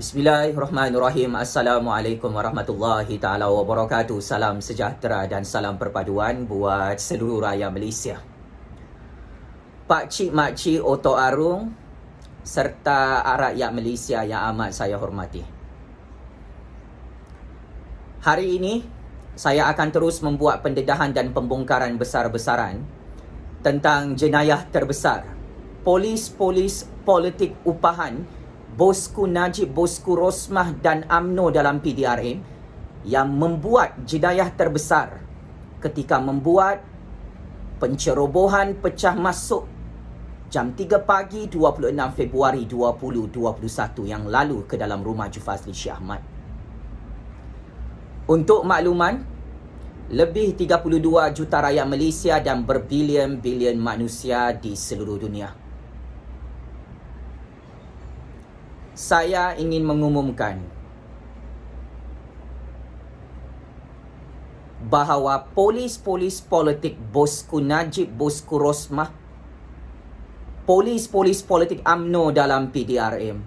Bismillahirrahmanirrahim. Assalamualaikum warahmatullahi ta'ala wabarakatuh. Salam sejahtera dan salam perpaduan buat seluruh rakyat Malaysia. Pak Cik, Mak Cik, Otok Arung serta rakyat Malaysia yang amat saya hormati. Hari ini, saya akan terus membuat pendedahan dan pembongkaran besar-besaran tentang jenayah terbesar polis-polis politik upahan Bosku Najib, Bosku Rosmah dan UMNO dalam PDRM yang membuat jenayah terbesar ketika membuat pencerobohan pecah masuk jam 3 pagi 26 Februari 2021 yang lalu ke dalam rumah Jufazli Syed Ahmad. Untuk makluman, lebih 32 juta rakyat Malaysia dan berbilion-bilion manusia di seluruh dunia. Saya ingin mengumumkan bahawa polis-polis politik Bosku Najib, Bosku Rosmah, polis-polis politik UMNO dalam PDRM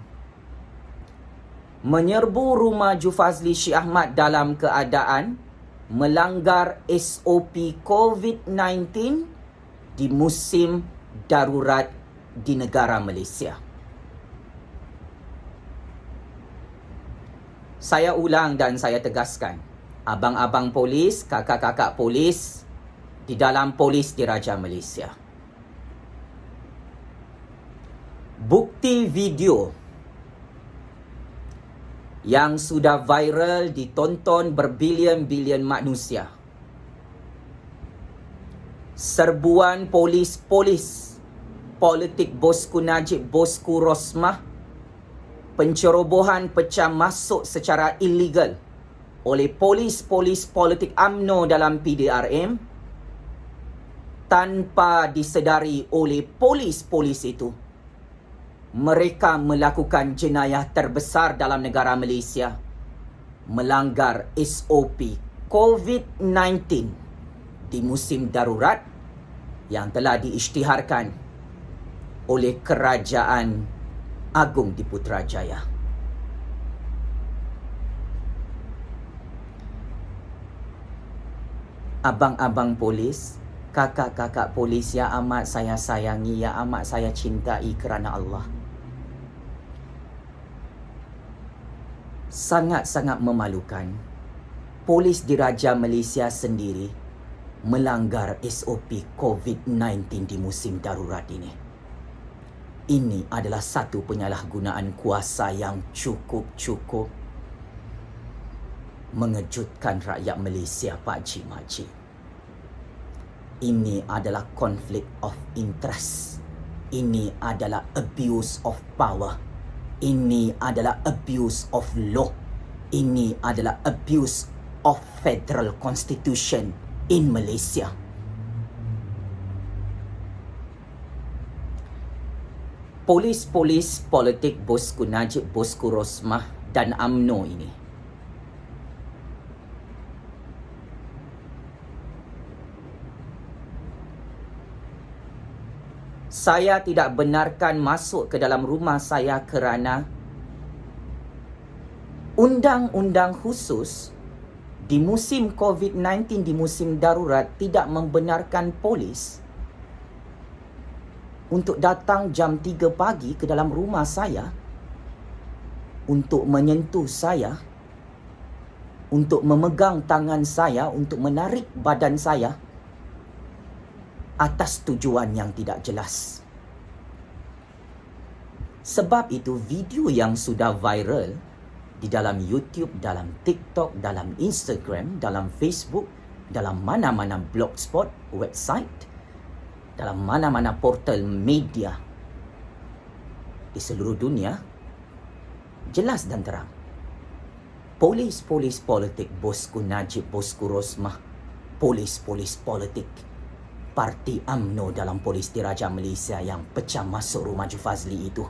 menyerbu rumah Jufazli Syed Ahmad dalam keadaan melanggar SOP COVID-19 di musim darurat di negara Malaysia. Saya ulang dan saya tegaskan, abang-abang polis, kakak-kakak polis di dalam Polis Diraja Malaysia. Bukti video yang sudah viral ditonton berbilion-bilion manusia. Serbuan polis-polis politik Bosku Najib, Bosku Rosmah, pencerobohan pecah masuk secara ilegal oleh polis-polis politik UMNO dalam PDRM tanpa disedari oleh polis-polis itu. Mereka melakukan jenayah terbesar dalam negara Malaysia, melanggar SOP COVID-19 di musim darurat yang telah diisytiharkan oleh Kerajaan Agung di Putrajaya. Abang-abang polis, kakak-kakak polis yang amat saya sayangi, yang amat saya cintai kerana Allah, sangat-sangat memalukan Polis Diraja Malaysia sendiri melanggar SOP COVID-19 di musim darurat ini. Ini adalah satu penyalahgunaan kuasa yang cukup mengejutkan rakyat Malaysia, Pak Cik, Mak Cik. Ini adalah conflict of interest. Ini adalah abuse of power. Ini adalah abuse of law. Ini adalah abuse of federal constitution in Malaysia. Polis-polis politik Bosku Najib, Bosku Rosmah dan UMNO ini saya tidak benarkan masuk ke dalam rumah saya kerana undang-undang khusus di musim COVID-19, di musim darurat, tidak membenarkan polis untuk datang jam 3 pagi ke dalam rumah saya untuk menyentuh saya, untuk memegang tangan saya, untuk menarik badan saya atas tujuan yang tidak jelas. Sebab itu video yang sudah viral di dalam YouTube, dalam TikTok, dalam Instagram, dalam Facebook, dalam mana-mana blogspot, website, dalam mana-mana portal media di seluruh dunia, jelas dan terang. Polis-polis politik Bosku Najib, Bosku Rosmah, polis-polis politik Parti UMNO dalam Polis Diraja Malaysia yang pecah masuk rumah Jufazli itu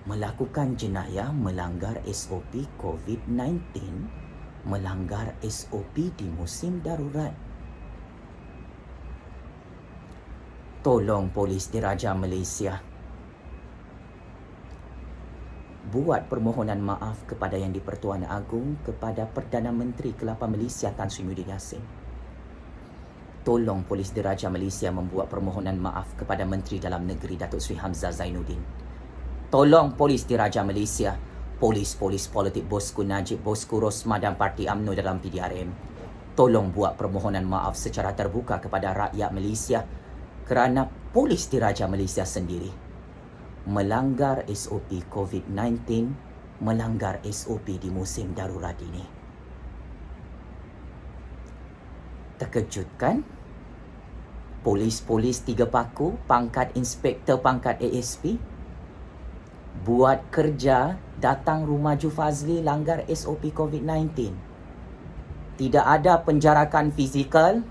melakukan jenayah melanggar SOP COVID-19, melanggar SOP di musim darurat. Tolong Polis Diraja Malaysia, buat permohonan maaf kepada Yang di-Pertuan Agong, kepada Perdana Menteri Kelapa Malaysia Tan Sri Muhyiddin Yassin. Tolong Polis Diraja Malaysia membuat permohonan maaf kepada Menteri Dalam Negeri Datuk Seri Hamzah Zainuddin. Tolong Polis Diraja Malaysia, polis-polis politik Bosku Najib, Bosku Rosmah dan Parti UMNO dalam PDRM, tolong buat permohonan maaf secara terbuka kepada rakyat Malaysia kerana Polis Diraja Malaysia sendiri melanggar SOP COVID-19, melanggar SOP di musim darurat ini. Terkejut kan? Polis-polis 3 paku, pangkat inspektor, pangkat ASP, buat kerja, datang rumah Ju Fazli, langgar SOP COVID-19. Tidak ada penjarakan fizikal,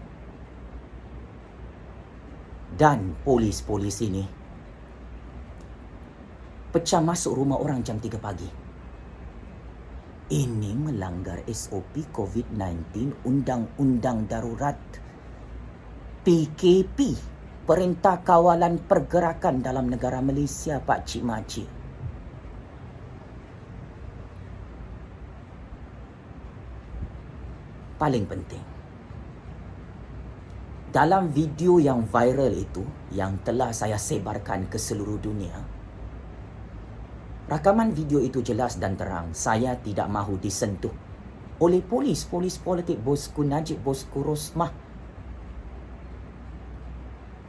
dan polis-polis ini pecah masuk rumah orang jam 3 pagi. Ini melanggar SOP COVID-19, Undang-Undang Darurat, PKP, Perintah Kawalan Pergerakan dalam negara Malaysia, Pak Cik Makcik. Paling penting, dalam video yang viral itu, yang telah saya sebarkan ke seluruh dunia, rakaman video itu jelas dan terang. Saya tidak mahu disentuh oleh polis politik Bosku Najib, Bosku Rosmah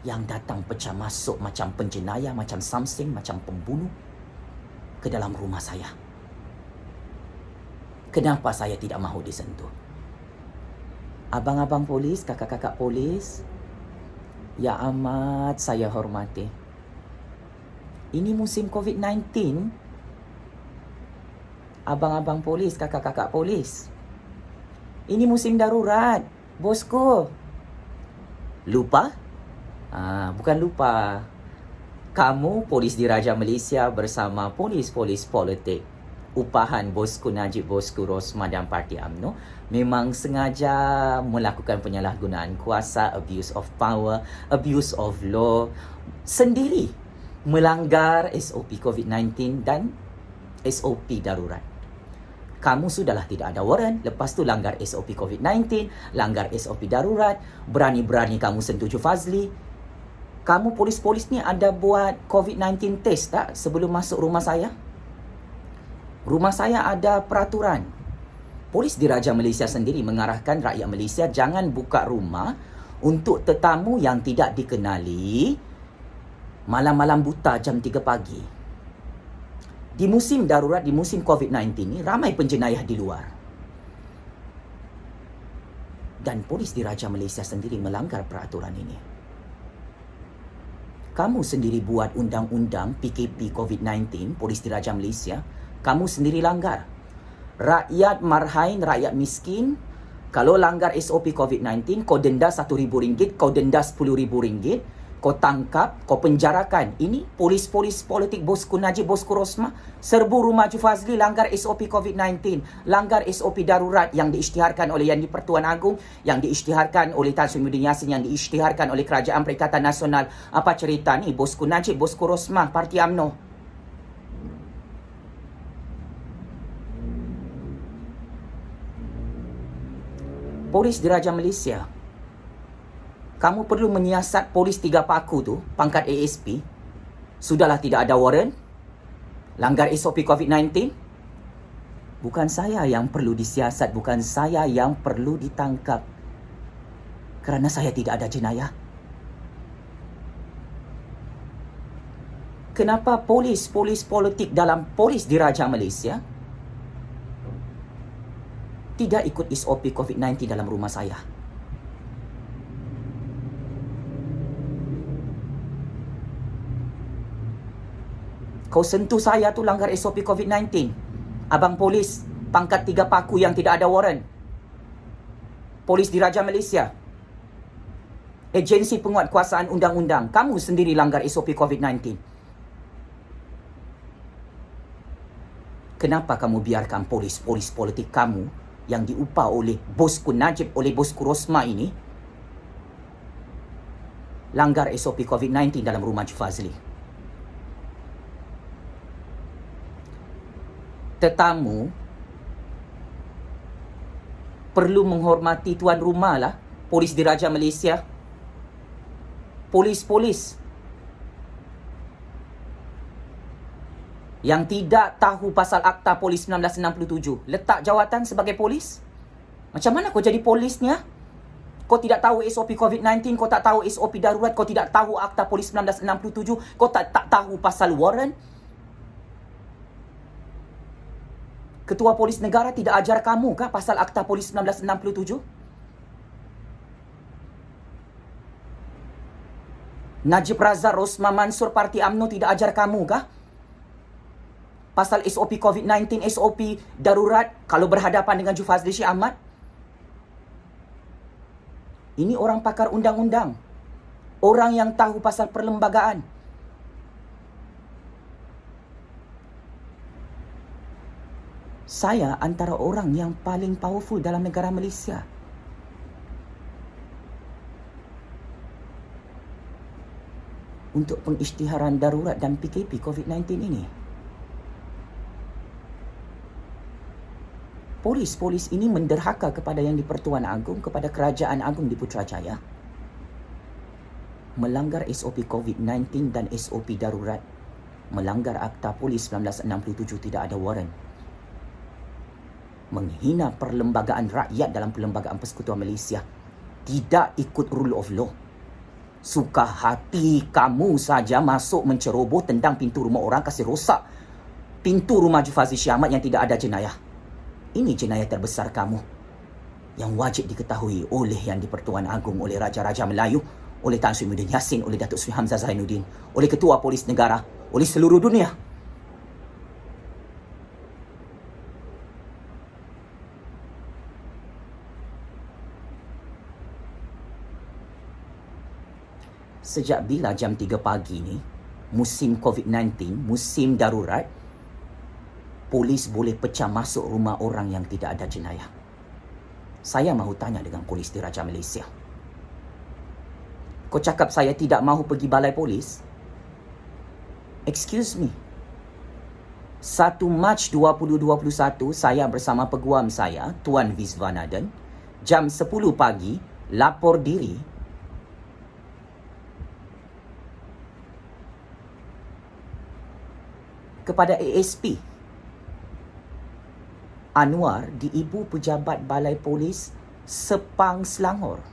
yang datang pecah masuk macam penjenayah, macam samseng, macam pembunuh ke dalam rumah saya. Kenapa saya tidak mahu disentuh? Abang-abang polis, kakak-kakak polis yang amat saya hormati, ini musim COVID-19. Abang-abang polis, kakak-kakak polis, ini musim darurat, bosku. Lupa? Bukan lupa. Kamu, Polis Diraja Malaysia bersama polis-polis politik upahan Bosku Najib, Bosku Rosmah dan Parti UMNO memang sengaja melakukan penyalahgunaan kuasa, abuse of power, abuse of law, sendiri melanggar SOP COVID-19 dan SOP darurat. Kamu sudahlah tidak ada warrant, lepas tu langgar SOP COVID-19, langgar SOP darurat, berani-berani kamu sentuh Ju Fazli. Kamu polis-polis ni ada buat COVID-19 test tak sebelum masuk rumah saya? Rumah saya ada peraturan. Polis Diraja Malaysia sendiri mengarahkan rakyat Malaysia jangan buka rumah untuk tetamu yang tidak dikenali malam-malam buta jam 3 pagi. Di musim darurat, di musim COVID-19 ni, ramai penjenayah di luar. Dan Polis Diraja Malaysia sendiri melanggar peraturan ini. Kamu sendiri buat undang-undang PKP COVID-19, Polis Diraja Malaysia, kamu sendiri langgar. Rakyat marhain, rakyat miskin, kalau langgar SOP COVID-19, kau denda RM1,000, kau denda RM10,000, kau tangkap, kau penjarakan. Ini polis-polis politik Bosku Najib, Bosku Rosmah, serbu rumah Ju Fazli, langgar SOP COVID-19, langgar SOP darurat yang diisytiharkan oleh Yang di-Pertuan Agong, yang diisytiharkan oleh Tan Sri Muhyiddin Yassin, yang diisytiharkan oleh Kerajaan Perikatan Nasional. Apa cerita ni? Bosku Najib, Bosku Rosmah, Parti UMNO. Polis Diraja Malaysia, kamu perlu menyiasat polis 3 paku tu, pangkat ASP. Sudahlah tidak ada warrant, langgar SOP COVID-19. Bukan saya yang perlu disiasat, bukan saya yang perlu ditangkap, kerana saya tidak ada jenayah. Kenapa polis-polis politik dalam Polis Diraja Malaysia tidak ikut SOP COVID-19 dalam rumah saya? Kau sentuh saya tu langgar SOP COVID-19. Abang polis, pangkat 3 paku yang tidak ada warrant. Polis Diraja Malaysia, agensi penguatkuasaan undang-undang, kamu sendiri langgar SOP COVID-19. Kenapa kamu biarkan polis-polis politik kamu yang diupah oleh Bosku Najib, oleh Bosku Rosmah ini langgar SOP COVID-19 dalam rumah Ju Fazli? tetamu perlu menghormati tuan rumah lah. Polis Diraja Malaysia, polis-polis yang tidak tahu pasal Akta Polis 1967 letak jawatan sebagai polis. Macam mana kau jadi polisnya? Kau tidak tahu SOP COVID-19, kau tak tahu SOP darurat, kau tidak tahu Akta Polis 1967, kau tak tahu pasal warrant. Ketua Polis Negara tidak ajar kamu kah pasal Akta Polis 1967? Najib Razak, Rosma Mansur, Parti UMNO tidak ajar kamu kah pasal SOP COVID-19, SOP darurat kalau berhadapan dengan Jufazli Syed Ahmad? Ini orang pakar undang-undang, orang yang tahu pasal perlembagaan. Saya antara orang yang paling powerful dalam negara Malaysia. Untuk pengisytiharan darurat dan PKP COVID-19 ini. Polis-polis ini menderhaka kepada Yang di-Pertuan Agong, kepada Kerajaan Agong di Putrajaya. Melanggar SOP COVID-19 dan SOP darurat. Melanggar Akta Polis 1967, tidak ada warrant. Menghina perlembagaan rakyat dalam Perlembagaan Persekutuan Malaysia. Tidak ikut rule of law. Suka hati kamu saja masuk menceroboh, tendang pintu rumah orang, kasih rosak pintu rumah Jufazli Syed Ahmad yang tidak ada jenayah. Ini jenayah terbesar kamu yang wajib diketahui oleh Yang di-Pertuan Agong, oleh Raja-Raja Melayu, oleh Tan Sri Muhyiddin Yassin, oleh Datuk Sri Hamzah Zainuddin, oleh Ketua Polis Negara, oleh seluruh dunia. Sejak bila jam 3 pagi ni, musim COVID-19, musim darurat, polis boleh pecah masuk rumah orang yang tidak ada jenayah? Saya mahu tanya dengan Polis Diraja Malaysia. Kau cakap saya tidak mahu pergi balai polis? Excuse me. 1 Mac 2021, saya bersama peguam saya, Tuan Viswanadan, jam 10 pagi, lapor diri kepada ASP Anwar di Ibu Pejabat Balai Polis Sepang, Selangor.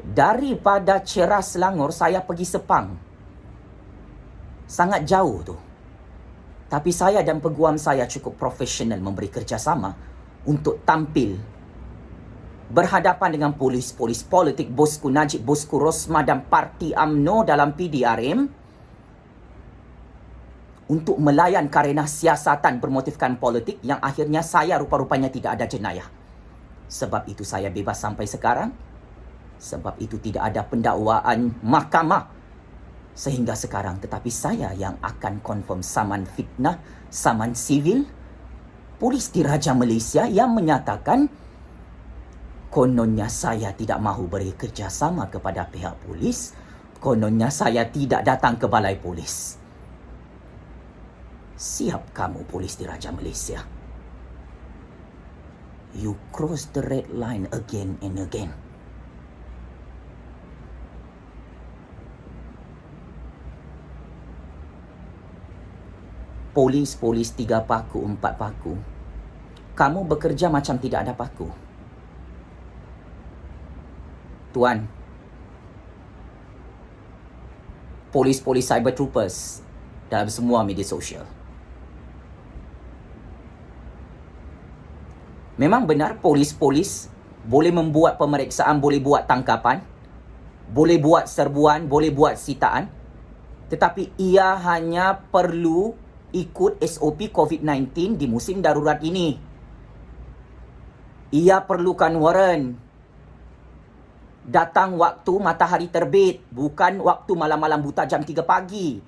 Daripada Ceras, Selangor, saya pergi Sepang. Sangat jauh tu. Tapi saya dan peguam saya cukup profesional memberi kerjasama untuk tampil berhadapan dengan polis-polis politik, bosku Najib, bosku Rosma dan Parti UMNO dalam PDRM untuk melayan karena siasatan bermotifkan politik yang akhirnya saya rupa-rupanya tidak ada jenayah. Sebab itu saya bebas sampai sekarang. Sebab itu tidak ada pendakwaan mahkamah sehingga sekarang. Tetapi saya yang akan confirm saman fitnah, saman sivil Polis Diraja Malaysia yang menyatakan kononnya saya tidak mahu beri kerjasama kepada pihak polis. Kononnya saya tidak datang ke balai polis. Siap kamu, Polis Diraja Malaysia. You cross the red line again and again. Polis-polis 3 paku, 4 paku. Kamu bekerja macam tidak ada paku. Tuan, polis-polis cyber troopers dalam semua media sosial. Memang benar polis-polis boleh membuat pemeriksaan, boleh buat tangkapan, boleh buat serbuan, boleh buat sitaan. Tetapi ia hanya perlu ikut SOP COVID-19 di musim darurat ini. Ia perlukan warrant. Datang waktu matahari terbit, bukan waktu malam-malam buta jam 3 pagi.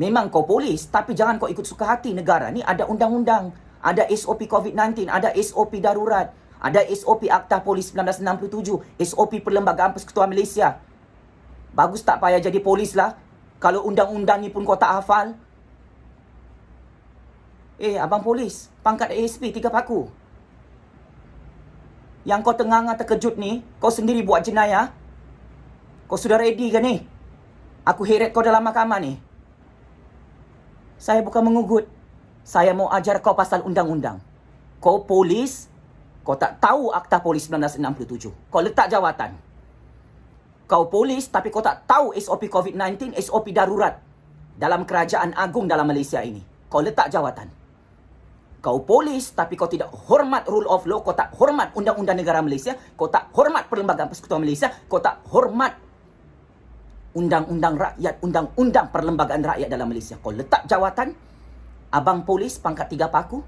Memang kau polis, tapi jangan kau ikut suka hati. Negara ni ada undang-undang. Ada SOP COVID-19, ada SOP darurat, ada SOP Akta Polis 1967, SOP Perlembagaan Persekutuan Malaysia. Bagus tak payah jadi polis lah. Kalau undang-undang ni pun kau tak hafal. Abang polis, pangkat ASP 3 paku. Yang kau tengah terkejut ni, kau sendiri buat jenayah. Kau sudah ready ke ni? Aku heret kau dalam mahkamah ni. Saya bukan mengugut. Saya mau ajar kau pasal undang-undang. Kau polis, kau tak tahu Akta Polis 1967. Kau letak jawatan. Kau polis tapi kau tak tahu SOP COVID-19, SOP darurat dalam kerajaan agung dalam Malaysia ini. Kau letak jawatan. Kau polis tapi kau tidak hormat rule of law, kau tak hormat undang-undang negara Malaysia, kau tak hormat Perlembagaan Persekutuan Malaysia, kau tak hormat undang-undang rakyat, undang-undang perlembagaan rakyat dalam Malaysia. Kau letak jawatan, abang polis pangkat 3 paku.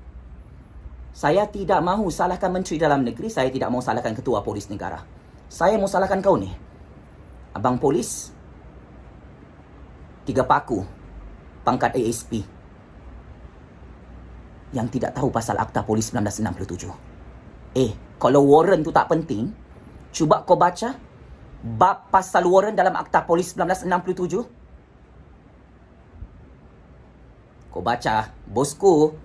Saya tidak mahu salahkan Menteri Dalam Negeri, saya tidak mahu salahkan Ketua Polis Negara. Saya mau salahkan kau ni. Abang polis 3 paku pangkat ASP yang tidak tahu pasal Akta Polis 1967. Kalau warrant tu tak penting, cuba kau baca bab pasal warrant dalam Akta Polis 1967. Kau baca, bosku.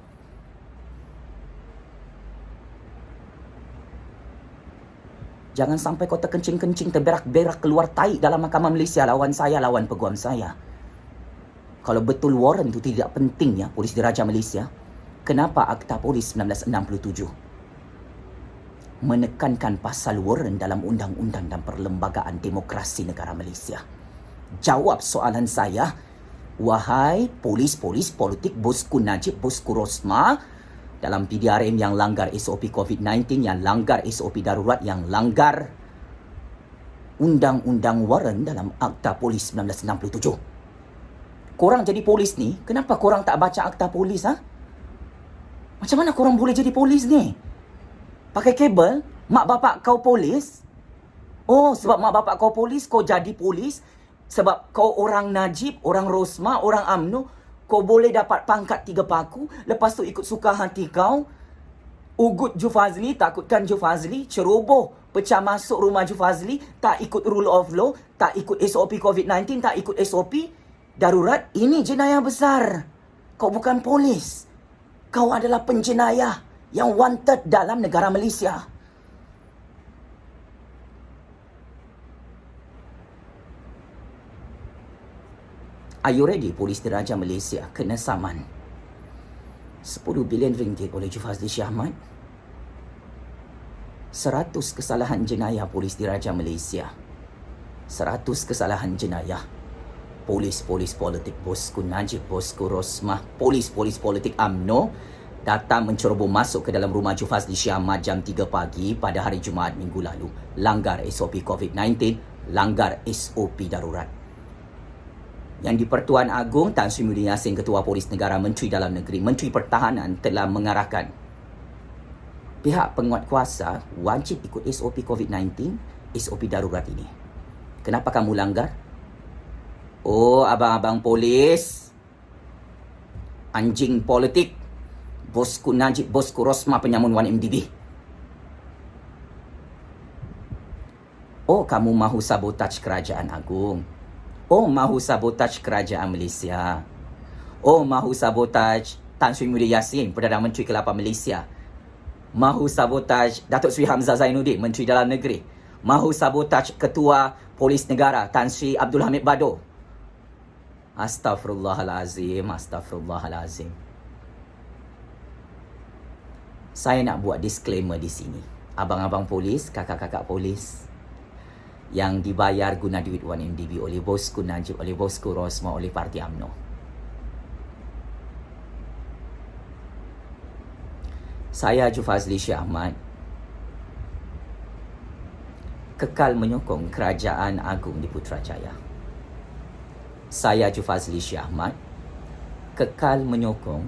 Jangan sampai kau terkencing-kencing, terberak-berak keluar tai dalam Mahkamah Malaysia lawan saya, lawan peguam saya. Kalau betul warrant itu tidak penting ya, Polis Diraja Malaysia, kenapa Akta Polis 1967 menekankan pasal warrant dalam undang-undang dan perlembagaan demokrasi negara Malaysia? Jawab soalan saya, wahai polis-polis politik, bosku Najib, bosku Rosmah, dalam PDRM yang langgar SOP COVID-19, yang langgar SOP darurat, yang langgar undang-undang warrant dalam Akta Polis 1967. Korang jadi polis ni, kenapa korang tak baca Akta Polis? Macam mana korang boleh jadi polis ni? Pakai kabel? Mak bapak kau polis? Sebab mak bapak kau polis, kau jadi polis? Sebab kau orang Najib, orang Rosmah, orang UMNO, kau boleh dapat pangkat 3 paku, lepas tu ikut suka hati kau, ugut Ju Fazli, takutkan Ju Fazli, ceroboh, pecah masuk rumah Ju Fazli, tak ikut rule of law, tak ikut SOP COVID-19, tak ikut SOP darurat. Ini jenayah besar. Kau bukan polis. Kau adalah penjenayah yang wanted dalam negara Malaysia. Are you ready, Polis Diraja Malaysia kena saman 10 bilion ringgit oleh Ju Fazli Shah Ahmad? 100 kesalahan jenayah Polis Diraja Malaysia. 100 kesalahan jenayah polis-polis politik, bosku Najib, bosku Rosmah, polis-polis politik UMNO datang menceroboh masuk ke dalam rumah Ju Fazli Shah Ahmad jam 3 pagi pada hari Jumaat minggu lalu. Langgar SOP COVID-19, langgar SOP darurat. Yang di Pertuan Agong, Tan Sri Muhyiddin Yassin, Ketua Polis Negara, Menteri Dalam Negeri, Menteri Pertahanan telah mengarahkan pihak penguat kuasa wajib ikut SOP COVID-19, SOP darurat ini. Kenapa kamu langgar? Abang-abang polis, anjing politik, bosku Najib, bosku Rosmah, penyamun 1MDB. Kamu mahu sabotaj kerajaan agung. Mahu sabotaj kerajaan Malaysia. Mahu sabotaj Tan Sri Muhyiddin Yassin, Perdana Menteri ke-8 Malaysia. Mahu sabotaj Datuk Seri Hamzah Zainuddin, Menteri Dalam Negeri. Mahu sabotaj Ketua Polis Negara, Tan Sri Abdul Hamid Bado. Astaghfirullahalazim, astaghfirullahalazim. Saya nak buat disclaimer di sini. Abang-abang polis, kakak-kakak polis yang dibayar guna duit 1MDB oleh bosku Najib, oleh bosku Rosmah, oleh Parti UMNO. Saya Ju Fazli Shah Ahmad kekal menyokong Kerajaan Agung di Putrajaya. Saya Ju Fazli Shah Ahmad kekal menyokong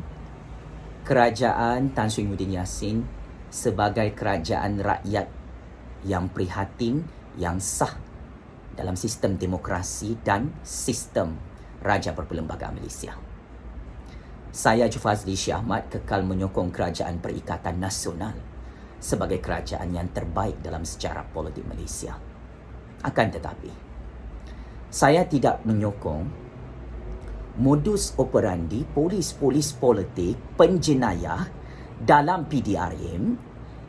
Kerajaan Tan Sri Muhyiddin Yassin sebagai kerajaan rakyat yang prihatin, yang sah dalam sistem demokrasi dan sistem Raja Berperlembagaan Malaysia. Saya Ju Fazli Shah Ahmad kekal menyokong Kerajaan Perikatan Nasional sebagai kerajaan yang terbaik dalam sejarah politik Malaysia. Akan tetapi, saya tidak menyokong modus operandi polis-polis politik penjenayah dalam PDRM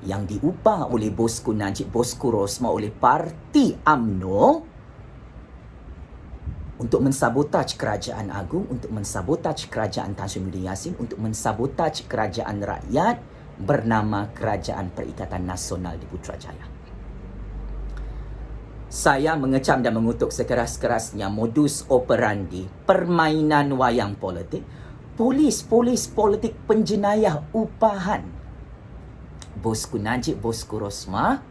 yang diupah oleh bosku Najib, bosku Rosma, oleh Parti UMNO untuk mensabotaj kerajaan agung, untuk mensabotaj kerajaan Tan Sri Muhyiddin Yassin, untuk mensabotaj kerajaan rakyat bernama Kerajaan Perikatan Nasional di Putrajaya. Saya mengecam dan mengutuk sekeras-kerasnya modus operandi permainan wayang politik polis-polis politik penjenayah upahan bosku Najib, bosku Rosma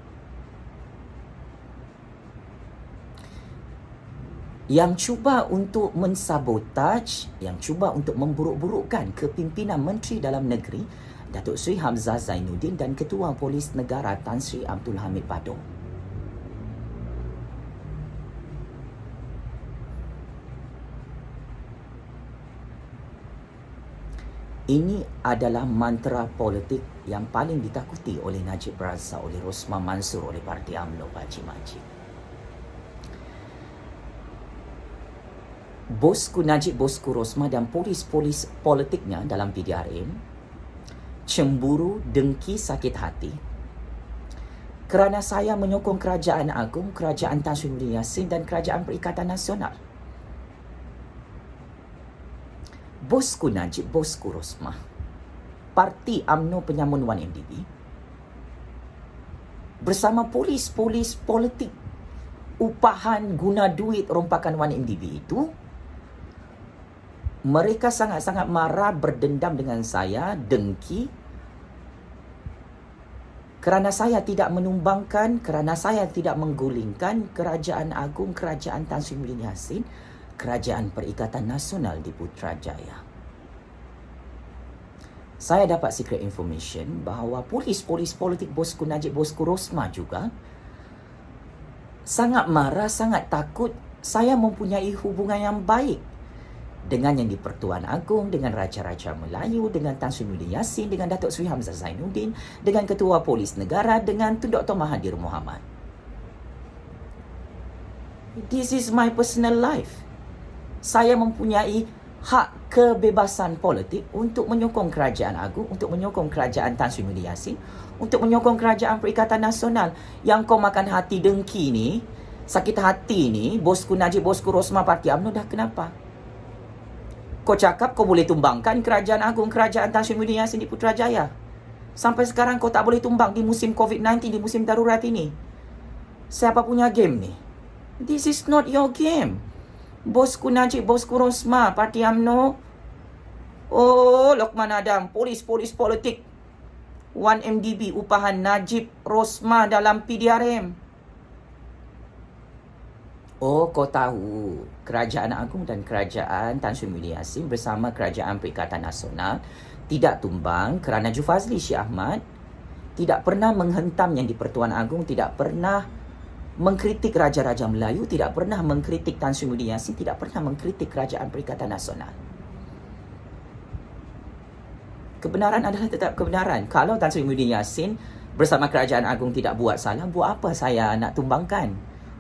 yang cuba untuk mensabotaj, yang cuba untuk memburuk-burukkan kepimpinan Menteri Dalam Negeri Datuk Seri Hamzah Zainuddin dan Ketua Polis Negara Tan Sri Abdul Hamid Badung. Ini adalah mantra politik yang paling ditakuti oleh Najib Razak, oleh Rosma Mansur, oleh Parti UMNO, Pakcik Makcik. Bosku Najib, bosku Rosma dan polis-polis politiknya dalam PDRM cemburu, dengki, sakit hati kerana saya menyokong kerajaan agung, kerajaan Tan Sri Muhyiddin Yassin dan kerajaan Perikatan Nasional. Bosku Najib, bosku Rosma, Parti UMNO penyamun 1MDB bersama polis-polis politik upahan guna duit rompakan 1MDB itu, mereka sangat-sangat marah, berdendam dengan saya, dengki kerana saya tidak menumbangkan, kerana saya tidak menggulingkan kerajaan agung, kerajaan Tan Sri Muhyiddin Yassin, Kerajaan Perikatan Nasional di Putrajaya. Saya dapat secret information bahawa polis-polis politik bosku Najib, bosku Rosma juga sangat marah, sangat takut saya mempunyai hubungan yang baik dengan Yang di-Pertuan Agong, dengan Raja-Raja Melayu, dengan Tan Sri Muhyiddin Yassin, dengan Datuk Seri Hamzah Zainuddin, dengan Ketua Polis Negara, dengan Tun Dr. Mahathir Mohamad. This is my personal life. Saya mempunyai hak kebebasan politik untuk menyokong kerajaan agung, untuk menyokong kerajaan Tan Sri Muhyiddin Yassin, untuk menyokong kerajaan Perikatan Nasional. Yang kau makan hati dengki ni, sakit hati ni, bosku Najib, bosku Rosma, Parti UMNO dah kenapa? Kau cakap kau boleh tumbangkan kerajaan agung, kerajaan Tan Sri Muhyiddin Yassin di Putrajaya. Sampai sekarang kau tak boleh tumbang di musim COVID-19, di musim darurat ini. Siapa punya game ni? This is not your game. Bosku Najib, bosku Rosma, Parti UMNO. Oh, Lokman Adam, polis-polis politik 1MDB upahan Najib, Rosma dalam PDRM. Oh, kau tahu, Kerajaan Agung dan Kerajaan Tan Sri Muhyiddin Yassin bersama Kerajaan Perikatan Nasional tidak tumbang kerana Jufazli Syed Ahmad tidak pernah menghentam Yang di-Pertuan Agong, tidak pernah mengkritik Raja-Raja Melayu, tidak pernah mengkritik Tan Sri Muhyiddin Yassin, tidak pernah mengkritik Kerajaan Perikatan Nasional. Kebenaran adalah tetap kebenaran. Kalau Tan Sri Muhyiddin Yassin bersama Kerajaan Agung tidak buat salah, buat apa saya nak tumbangkan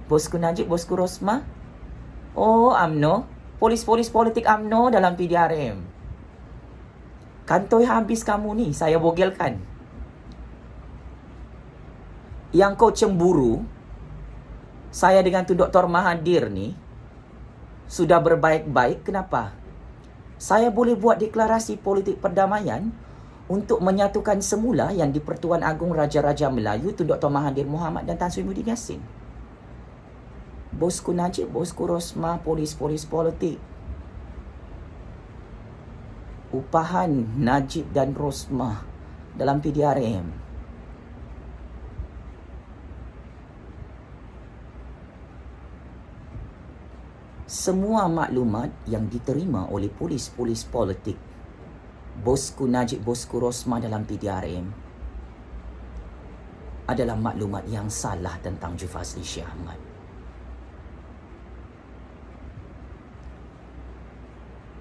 bosku Najib, bosku Rosma? Oh, UMNO, polis-polis politik UMNO dalam PDRM. Kantoi habis kamu ni, saya bogelkan. Yang kau cemburu, saya dengan Tun Dr. Mahathir ni sudah berbaik-baik. Kenapa? Saya boleh buat deklarasi politik perdamaian untuk menyatukan semula Yang di-Pertuan Agong, Raja-Raja Melayu, Tun Dr. Mahathir Mohamad dan Tan Sri Muhyiddin Yassin. Bosku Najib, bosku Rosma, polis-polis politik upahan Najib dan Rosma dalam PDRM. Semua maklumat yang diterima oleh polis-polis politik bosku Najib, bosku Rosma dalam PDRM adalah maklumat yang salah tentang Jufazli Syed Ahmad.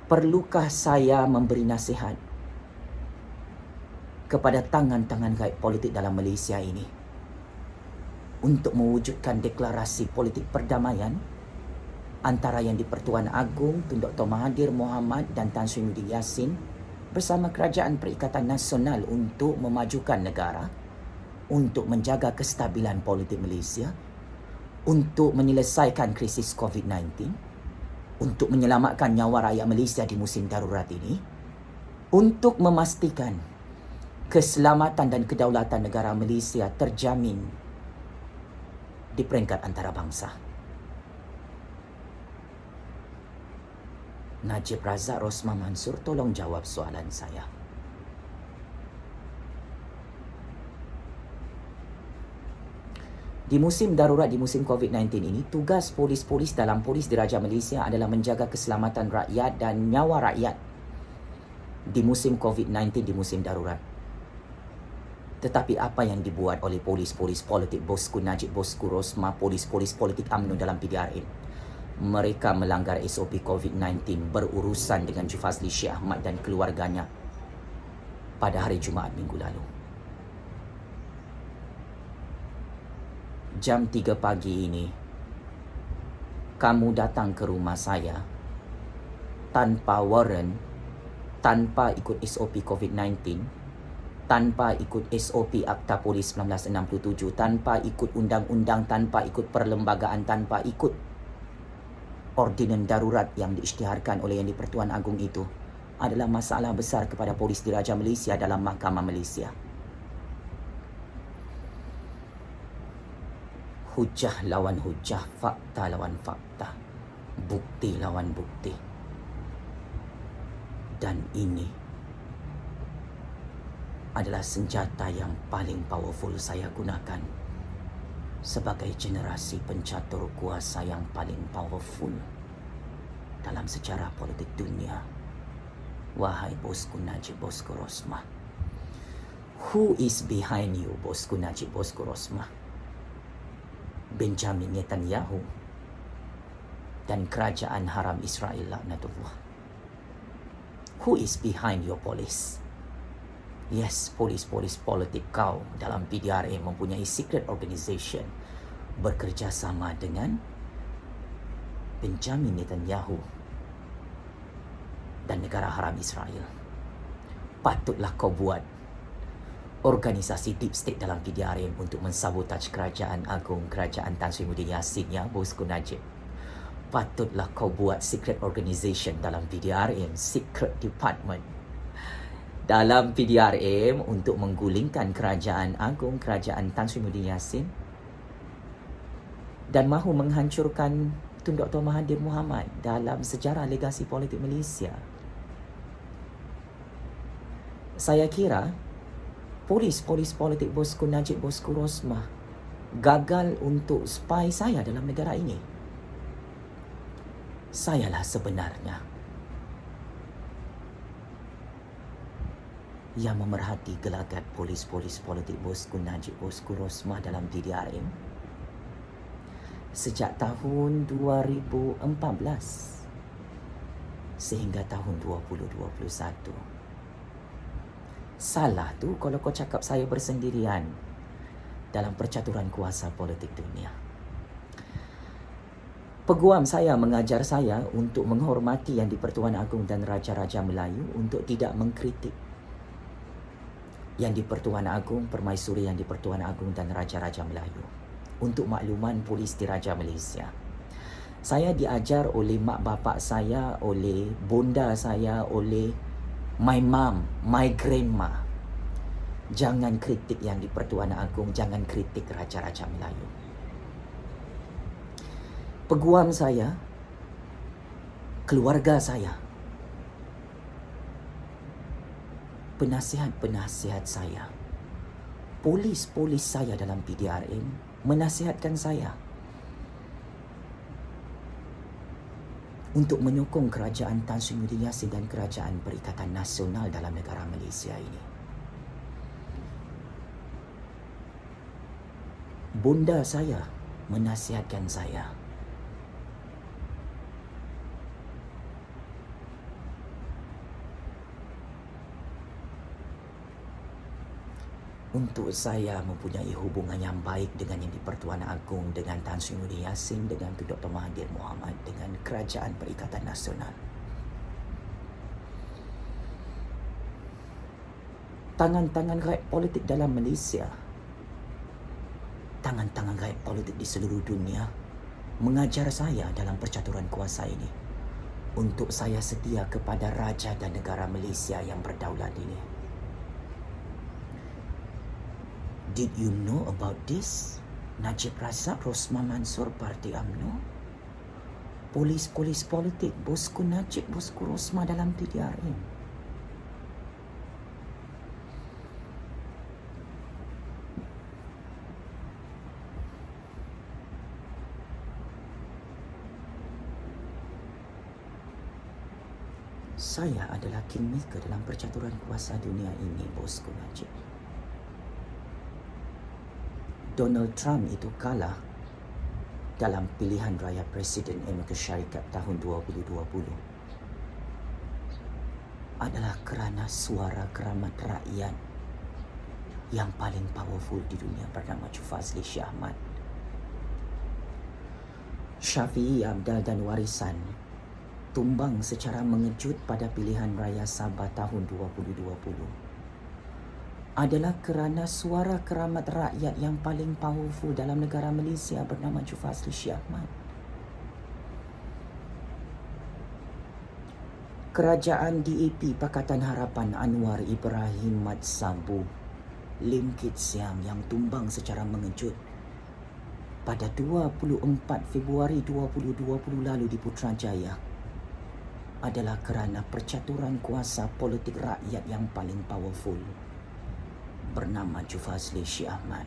Perlukah saya memberi nasihat kepada tangan-tangan gaib politik dalam Malaysia ini untuk mewujudkan deklarasi politik perdamaian antara Yang di-Pertuan Agong Tun Dr. Mahathir Mohamad dan Tan Sri Muhyiddin Yassin bersama Kerajaan Perikatan Nasional untuk memajukan negara, untuk menjaga kestabilan politik Malaysia, untuk menyelesaikan krisis COVID-19, untuk menyelamatkan nyawa rakyat Malaysia di musim darurat ini, untuk memastikan keselamatan dan kedaulatan negara Malaysia terjamin di peringkat antarabangsa. Najib Razak Rosmah Mansur, tolong jawab soalan saya. Di musim darurat, di musim COVID-19 ini, tugas polis-polis dalam Polis Diraja Malaysia adalah menjaga keselamatan rakyat dan nyawa rakyat di musim COVID-19, di musim darurat. Tetapi apa yang dibuat oleh polis-polis politik bosku Najib, bosku Rosmah, polis-polis politik UMNO dalam PDRM? Mereka melanggar SOP COVID-19 berurusan dengan Jufazli Syed Ahmad dan keluarganya pada hari Jumaat minggu lalu. Jam 3 pagi ini, kamu datang ke rumah saya tanpa warrant, tanpa ikut SOP COVID-19, tanpa ikut SOP Akta Polis 1967, tanpa ikut undang-undang, tanpa ikut perlembagaan, tanpa ikut ordinan darurat yang diisytiharkan oleh Yang di-Pertuan Agong itu, adalah masalah besar kepada Polis Diraja Malaysia dalam Mahkamah Malaysia. Hujah lawan hujah, fakta lawan fakta, bukti lawan bukti. Dan ini adalah senjata yang paling powerful saya gunakan sebagai generasi pencatur kuasa yang paling powerful dalam sejarah politik dunia. Wahai bosku Najib, bosku Rosmah. Who is behind you, bosku Najib, bosku Rosmah? Benjamin Netanyahu dan kerajaan haram Israel laknatullah. Who is behind your police? Yes, polis-polis politik kau dalam PDRM mempunyai secret organisation bekerjasama dengan Benjamin Netanyahu dan negara haram Israel. Patutlah kau buat organisasi deep state dalam PDRM untuk mensabotaj kerajaan agung, kerajaan Tan Sri Muhyiddin Yassin, ya bosku Najib. Patutlah kau buat secret organisation dalam PDRM, secret department dalam PDRM untuk menggulingkan kerajaan agung, kerajaan Tan Sri Muhyiddin Yassin, dan mahu menghancurkan Tun Dr. Mahathir Mohamad dalam sejarah legasi politik Malaysia. Saya kira polis-polis politik bosku Najib, bosku Rosmah gagal untuk spy saya dalam negara ini. Sayalah sebenarnya yang memerhati gelagat polis-polis politik bosku Najib, bosku Rosmah dalam PDRM sejak tahun 2014 sehingga tahun 2021. Salah tu kalau kau cakap saya bersendirian dalam percaturan kuasa politik dunia. Peguam saya mengajar saya untuk menghormati Yang di-Pertuan Agong dan Raja-Raja Melayu, untuk tidak mengkritik Yang di-Pertuan Agong, Permaisuri Yang di-Pertuan Agong dan Raja-Raja Melayu. Untuk makluman Polis Diraja Malaysia, saya diajar oleh mak bapak saya, oleh bonda saya, oleh my mom, my grandma. Jangan kritik Yang di-Pertuan Agong, jangan kritik Raja-Raja Melayu. Peguam saya, keluarga saya, penasihat-penasihat saya, polis-polis saya dalam PDRM menasihatkan saya untuk menyokong kerajaan Tan Sri Muhyiddin Yassin dan kerajaan Perikatan Nasional dalam negara Malaysia ini. Bonda saya menasihatkan saya Untuk saya mempunyai hubungan yang baik dengan Yang di-Pertuan Agong, dengan Tan Sri Muhyiddin Yassin, dengan Tun Dr. Mahathir Mohamad, dengan Kerajaan Perikatan Nasional. Tangan-tangan gaib politik dalam Malaysia, tangan-tangan gaib politik di seluruh dunia mengajar saya dalam percaturan kuasa ini untuk saya setia kepada Raja dan negara Malaysia yang berdaulat ini. Did you know about this? Najib Razak, Rosmah Mansor, Parti UMNO, polis-polis politik, bosku Najib, bosku Rosmah dalam PDRM. Saya adalah kingmaker dalam percaturan kuasa dunia ini, bosku Najib. Donald Trump itu kalah dalam pilihan raya Presiden Amerika Syarikat tahun 2020 adalah kerana suara keramat rakyat yang paling powerful di dunia bernama Fazli Shah Ahmad. Syafiee Abdal dan warisan tumbang secara mengejut pada pilihan raya Sabah tahun 2020 adalah kerana suara keramat rakyat yang paling powerful dalam negara Malaysia bernama Fazli Shah Ahmad. Kerajaan DAP Pakatan Harapan Anwar Ibrahim Mat Sabu, Lim Kit Siang yang tumbang secara mengejut pada 24 Februari 2020 lalu di Putrajaya adalah kerana percaturan kuasa politik rakyat yang paling powerful bernama Fazli Shah Ahmad.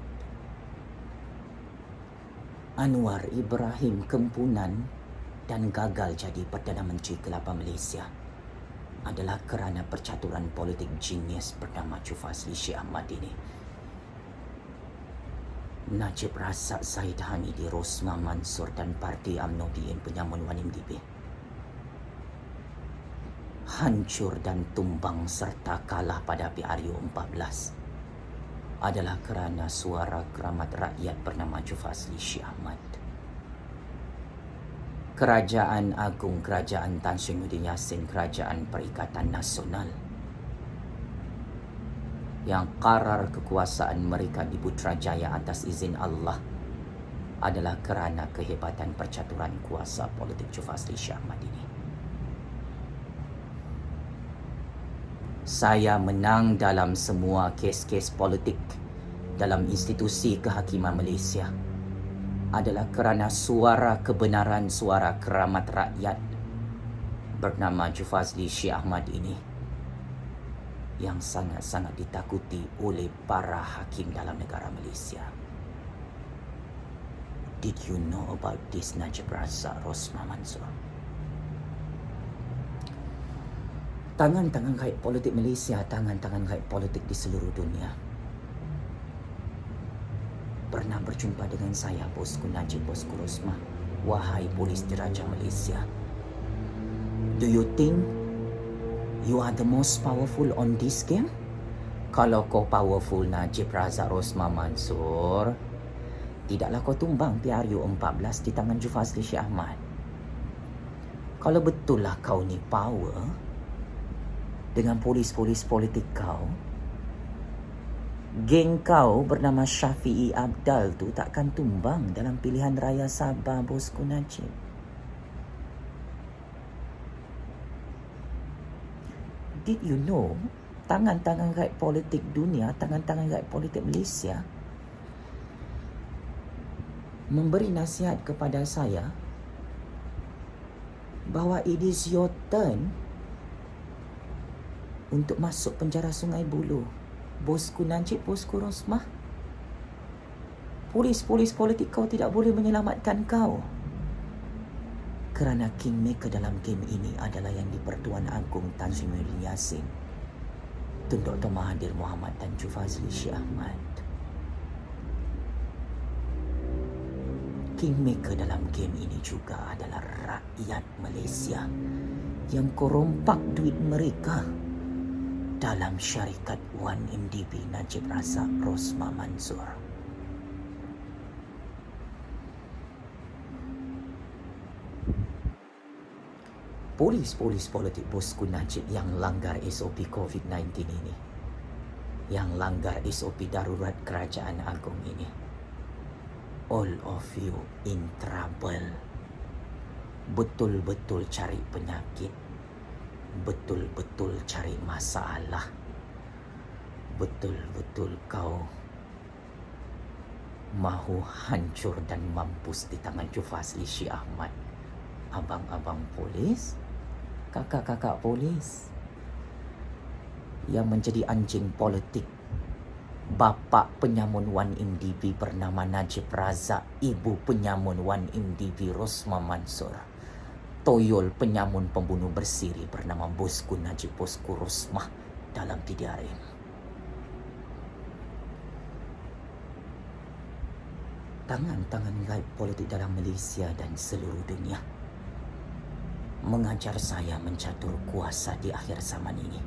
Anwar Ibrahim kempunan dan gagal jadi Perdana Menteri ke-8 Malaysia adalah kerana percaturan politik genius bernama Fazli Shah Ahmad ini. Najib Razak, Zahid Hamidi, Rosmah Mansor dan Parti UMNO DN Penyamun Wanim DB hancur dan tumbang serta kalah pada PRU 14 adalah kerana suara keramat rakyat bernama Fazli Shah Ahmad. Kerajaan Agung, Kerajaan Tan Sri Muhyiddin Yassin, Kerajaan Perikatan Nasional yang karar kekuasaan mereka di Putrajaya atas izin Allah adalah kerana kehebatan percaturan kuasa politik Fazli Shah Ahmad ini. Saya menang dalam semua kes-kes politik dalam institusi kehakiman Malaysia adalah kerana suara kebenaran, suara keramat rakyat bernama Fazli Shah Ahmad ini yang sangat-sangat ditakuti oleh para hakim dalam negara Malaysia. Did you know about this, Najib Razak, Rosmah Mansor? Tangan-tangan gaib politik Malaysia, tangan-tangan gaib politik di seluruh dunia pernah berjumpa dengan saya, bosku Najib, bosku Rosmah. Wahai polis diraja Malaysia, do you think you are the most powerful on this game? Kalau kau powerful, Najib Razak, Rosmah Mansor, tidaklah kau tumbang PRU 14 di tangan Fazli Shah Ahmad. Kalau betul lah kau ni power dengan polis-polis politik kau, geng kau bernama Syafiee Abdal tu takkan tumbang dalam pilihan raya Sabah, bosku Najib. Did you know tangan-tangan gaib politik dunia, tangan-tangan gaib politik Malaysia memberi nasihat kepada saya bahawa it is your turn untuk masuk penjara Sungai Buloh, bosku Najib, bosku Rosmah. Polis-polis politik kau tidak boleh menyelamatkan kau kerana kingmaker dalam game ini adalah Yang di-Pertuan Agong Tan Sri Muhyiddin Yassin, Tun Dr. Mahathir Mohamad dan Fazli Shah Ahmad. Kingmaker dalam game ini juga adalah rakyat Malaysia yang kau rompak duit mereka dalam syarikat 1MDB Najib Razak Rosmah Mansor. Polis politik bosku Najib yang langgar SOP COVID-19 ini, yang langgar SOP darurat kerajaan agung ini, all of you in trouble. Betul-betul cari penyakit, betul-betul cari masalah, betul-betul kau mahu hancur dan mampus di tangan Jufazli Syed Ahmad. Abang-abang polis, kakak-kakak polis yang menjadi anjing politik. Bapa penyamun 1MDB bernama Najib Razak, ibu penyamun 1MDB Rosmah Mansor, toyol penyamun pembunuh bersiri bernama bosku Najib bosku Rosmah dalam PDRM. Tangan-tangan gaib politik dalam Malaysia dan seluruh dunia mengajar saya mencatur kuasa di akhir zaman ini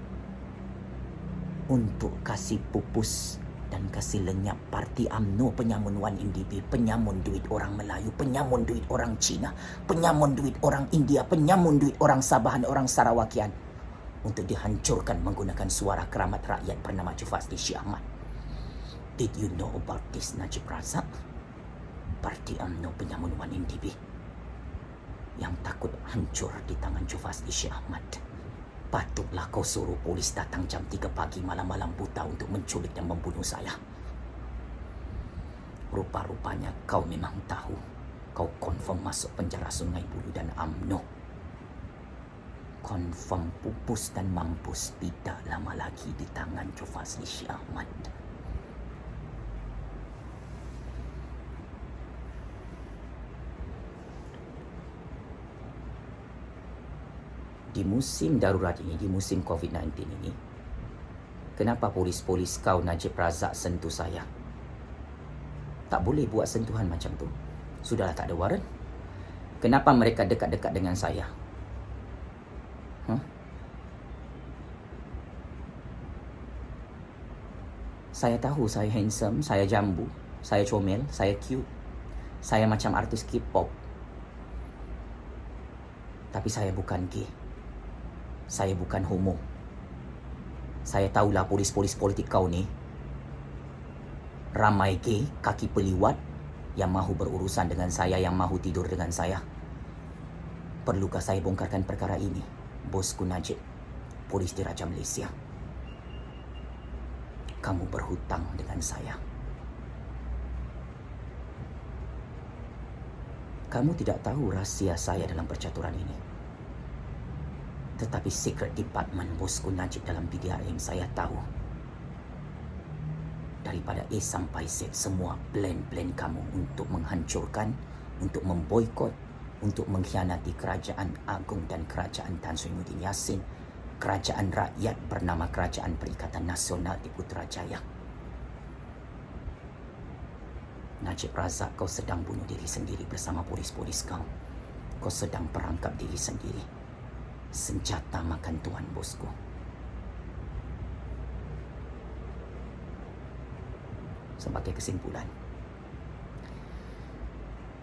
untuk kasih pupus dan kasih lenyap parti UMNO penyamun 1MDB, penyamun duit orang Melayu, penyamun duit orang Cina, penyamun duit orang India, penyamun duit orang Sabahan, orang Sarawakian, untuk dihancurkan menggunakan suara keramat rakyat bernama Jufazli Syed Ahmad. Did you know about this, Najib Razak? Parti UMNO penyamun 1MDB yang takut hancur di tangan Jufazli Syed Ahmad. Patutlah kau suruh polis datang jam 3 pagi malam-malam buta untuk menculik dan membunuh saya. Rupa-rupanya kau memang tahu. Kau confirm masuk penjara Sungai Buloh dan UMNO. Confirm pupus dan mampus tidak lama lagi di tangan Jufazli Syed Ahmad. Di musim darurat ini, di musim COVID-19 ini, kenapa polis-polis kau Najib Razak sentuh saya? Tak boleh buat sentuhan macam tu. Sudahlah tak ada waran. Kenapa mereka dekat-dekat dengan saya? Saya tahu saya handsome, saya jambu, saya comel, saya cute. Saya macam artis K-pop. Tapi saya bukan gay. Saya bukan homo. Saya tahulah polis-polis politik kau ni ramai gay, kaki peliwat yang mahu berurusan dengan saya, yang mahu tidur dengan saya. Perlukah saya bongkarkan perkara ini, bosku Najib, polis Diraja Malaysia? Kamu berhutang dengan saya. Kamu tidak tahu rahsia saya dalam percaturan ini. Tetapi secret department bosku Najib dalam PDRM saya tahu. Daripada A sampai Z, semua plan-plan kamu untuk menghancurkan, untuk memboikot, untuk mengkhianati Kerajaan Agung dan Kerajaan Tan Sri Muhyiddin Yassin, kerajaan rakyat bernama Kerajaan Perikatan Nasional di Putrajaya. Najib Razak, kau sedang bunuh diri sendiri bersama polis-polis kau. Kau sedang perangkap diri sendiri. Senjata makan tuan, bosku. Sebagai kesimpulan,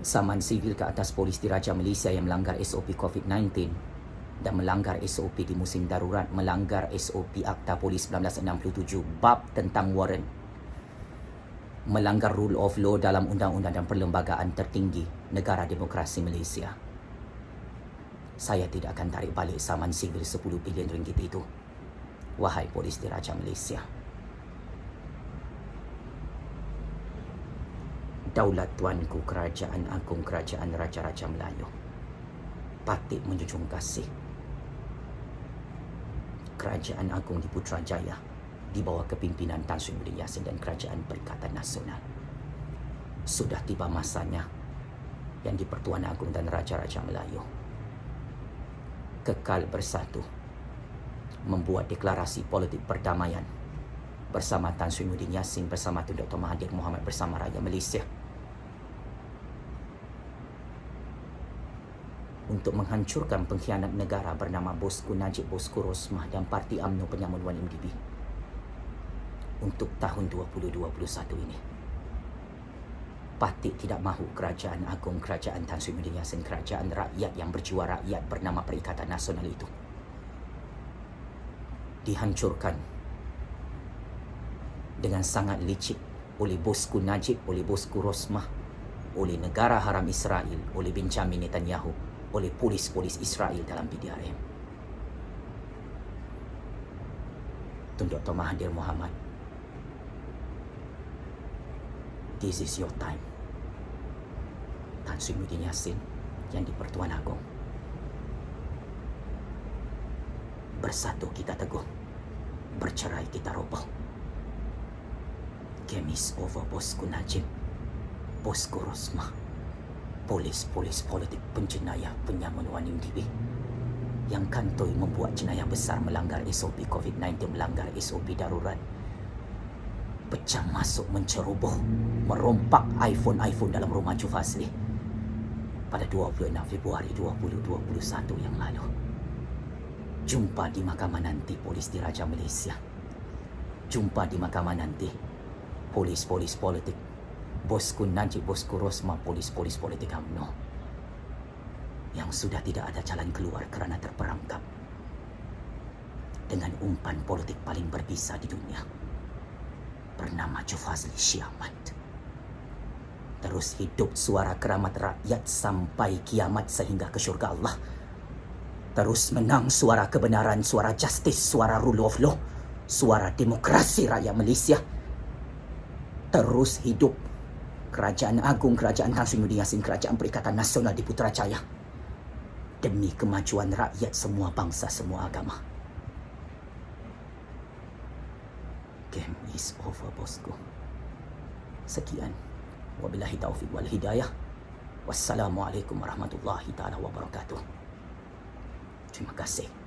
saman sivil ke atas polis Diraja Malaysia yang melanggar SOP COVID-19 dan melanggar SOP di musim darurat, melanggar SOP Akta Polis 1967 bab tentang waran, melanggar rule of law dalam undang-undang dan perlembagaan tertinggi negara demokrasi Malaysia. Saya tidak akan tarik balik saman sivil 10 bilion ringgit itu. Wahai polis Diraja Malaysia. Daulat tuanku Kerajaan Agung Kerajaan Raja-Raja Melayu patut menjunjung kasih. Kerajaan Agung di Putrajaya di bawah kepimpinan Tan Sri Muhyiddin Yassin dan Kerajaan Perikatan Nasional. Sudah tiba masanya yang di-Pertuan Agong dan Raja-Raja Melayu kekal bersatu, membuat deklarasi politik perdamaian bersama Tan Sri Muhyiddin Yassin, bersama Tun Dr. Mahathir Mohamad, bersama rakyat Malaysia. untuk menghancurkan pengkhianat negara bernama Bosku Najib Bosku Rosmah dan Parti UMNO Penyamun Wan MDB untuk tahun 2021 ini. Patik tidak mahu Kerajaan Agung Kerajaan Tan Sri Muhyiddin Yassin, kerajaan rakyat yang berjiwa rakyat bernama Perikatan Nasional itu dihancurkan dengan sangat licik oleh Bosku Najib, oleh Bosku Rosmah, oleh negara haram Israel, oleh Benjamin Netanyahu, oleh polis-polis Israel dalam PDRM. Tun Dr. Mahathir Mohamad, this is your time. Tan Sri Muhyiddin Yassin yang di-Pertuan Agong, bersatu kita teguh, bercerai kita roboh. Game is over, Bosku Najib, Bosku Rosmah, polis-polis politik penjenayah penyamun Wan MDB yang kantoi membuat jenayah besar, melanggar SOP COVID-19, melanggar SOP darurat, pecah masuk, menceroboh, merompak iPhone dalam rumah Ju Fazli pada 26 Februari 2021 yang lalu. Jumpa di mahkamah nanti, polis Diraja Malaysia. Jumpa di mahkamah nanti, polis-polis politik, Bosku Najib Bosku Rosmah, polis-polis politik UMNO yang sudah tidak ada jalan keluar kerana terperangkap dengan umpan politik paling berbisa di dunia bernama Ju Fazli Shah Ahmad. Terus hidup suara keramat rakyat sampai kiamat sehingga ke syurga Allah. Terus menang suara kebenaran, suara justice, suara rule of law, suara demokrasi rakyat Malaysia. Terus hidup Kerajaan Agung Kerajaan Tan Sri Muhyiddin Yassin, Kerajaan Perikatan Nasional di Putrajaya, demi kemajuan rakyat semua bangsa, semua agama. Game is over, bosku. Sekian. Wabillahi taufiq wal hidayah. Wassalamualaikum warahmatullahi taala wabarakatuh. Terima kasih.